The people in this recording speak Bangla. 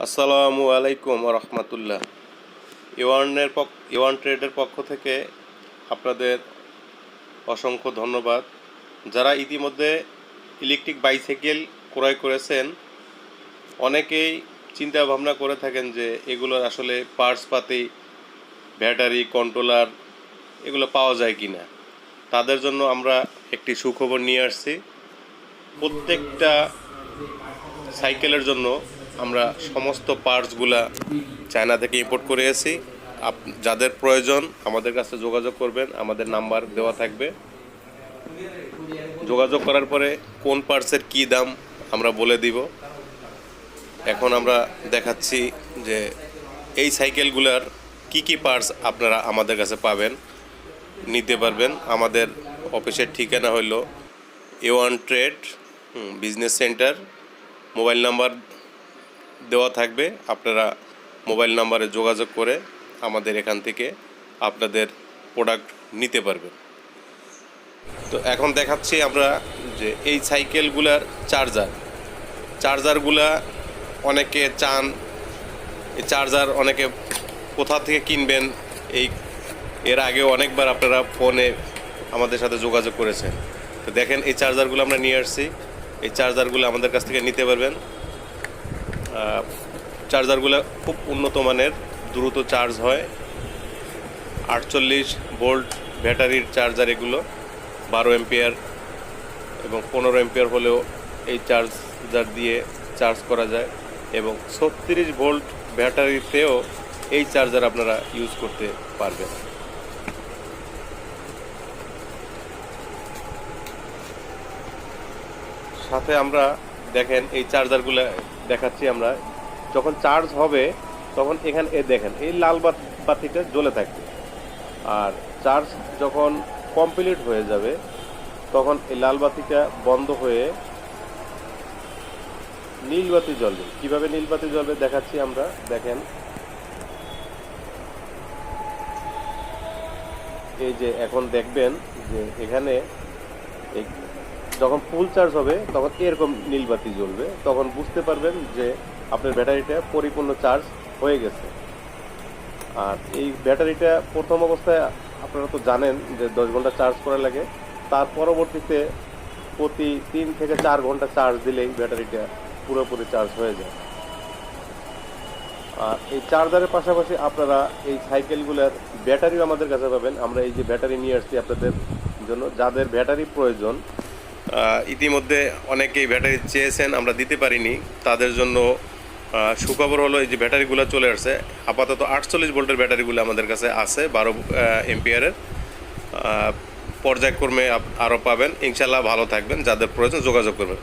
আসসালামু আলাইকুম রহমতুল্লাহ। এওয়ান ট্রেডের পক্ষ থেকে আপনাদের অসংখ্য ধন্যবাদ। যারা ইতিমধ্যে ইলেকট্রিক বাইসাইকেল ক্রয় করেছেন, অনেকেই চিন্তা ভাবনা করে থাকেন যে এগুলোর আসলে পার্টসপাতি, ব্যাটারি, কন্ট্রোলার এগুলো পাওয়া যায় কি না। তাদের জন্য আমরা একটি সুখবর নিয়ে আসছি। প্রত্যেকটা সাইকেলের জন্য আমরা সমস্ত পার্টসগুলা চায়না থেকে ইম্পোর্ট করে এসেছি। যাদের প্রয়োজন আমাদের কাছে যোগাযোগ করবেন, আমাদের নাম্বার দেওয়া থাকবে। যোগাযোগ করার পরে কোন পার্টসের কী দাম আমরা বলে দিব। এখন আমরা দেখাচ্ছি যে এই সাইকেলগুলার কি কি পার্টস আপনারা আমাদের কাছে পাবেন, নিতে পারবেন। আমাদের অফিসের ঠিকানা হইল A1 trade business centre. Mobile number দেওয়া থাকবে, আপনারা মোবাইল নাম্বারে যোগাযোগ করে আমাদের এখান থেকে আপনাদের প্রোডাক্ট নিতে পারবেন। তো এখন দেখাচ্ছি আমরা যে এই সাইকেলগুলার চার্জারগুলা অনেকে চান, এই চার্জার অনেকে কোথা থেকে কিনবেন, এর আগেও অনেকবার আপনারা ফোনে আমাদের সাথে যোগাযোগ করেছেন। তো দেখেন এই চার্জারগুলো আমরা নিয়ে আসছি। এই চার্জারগুলো আমাদের কাছ থেকে নিতে পারবেন। চার্জারগুলো খুব উন্নত মানের, দ্রুত চার্জ হয়। 48 ভোল্ট ব্যাটারির চার্জার এগুলো, 12 এম্পিয়ার এবং 15 এম্পিয়ার হলেও এই চার্জার দিয়ে চার্জ করা যায়। এবং 36 ভোল্ট ব্যাটারিতেও এই চার্জার আপনারা ইউজ করতে পারবেন। সাথে আমরা দেখেন এই চার্জারগুলো দেখাচ্ছি আমরা। যখন চার্জ হবে তখন এখানে দেখেন এই লাল বাতিটা জ্বলে থাকবে, আর চার্জ যখন কমপ্লিট হয়ে যাবে তখন এই লাল বাতিটা বন্ধ হয়ে নীল বাতি জ্বলবে। কিভাবে নীল বাতি জ্বলবে দেখাচ্ছি আমরা। দেখেন এই যে এখন দেখবেন যে এখানে যখন ফুল চার্জ হবে তখন এরকম নীল বাতি জ্বলবে, তখন বুঝতে পারবেন যে আপনার ব্যাটারিটা পরিপূর্ণ চার্জ হয়ে গেছে। আর এই ব্যাটারিটা প্রথম অবস্থায় আপনারা তো জানেন যে 10 ঘন্টা চার্জ করা লাগে। তার পরবর্তীতে প্রতি 3 থেকে 4 ঘন্টা চার্জ দিলেই ব্যাটারিটা পুরোপুরি চার্জ হয়ে যায়। আর এই চার্জারের পাশাপাশি আপনারা এই সাইকেলগুলোর ব্যাটারিও আমাদের কাছে পাবেন। আমরা এই যে ব্যাটারি নিয়ে আসছি আপনাদের জন্য, যাদের ব্যাটারি প্রয়োজন, ইতিমধ্যে অনেকেই ব্যাটারি চেয়েছেন, আমরা দিতে পারিনি। তাদের জন্য সুখবর হলো এই যে ব্যাটারিগুলো চলে আসছে। আপাতত 48 ভোল্টের ব্যাটারিগুলো আমাদের কাছে আছে, 12 এম্পিয়ারের। পর্যায়ক্রমে আরও পাবেন। ইনশাল্লাহ ভালো থাকবেন। যাদের প্রয়োজন যোগাযোগ করবেন।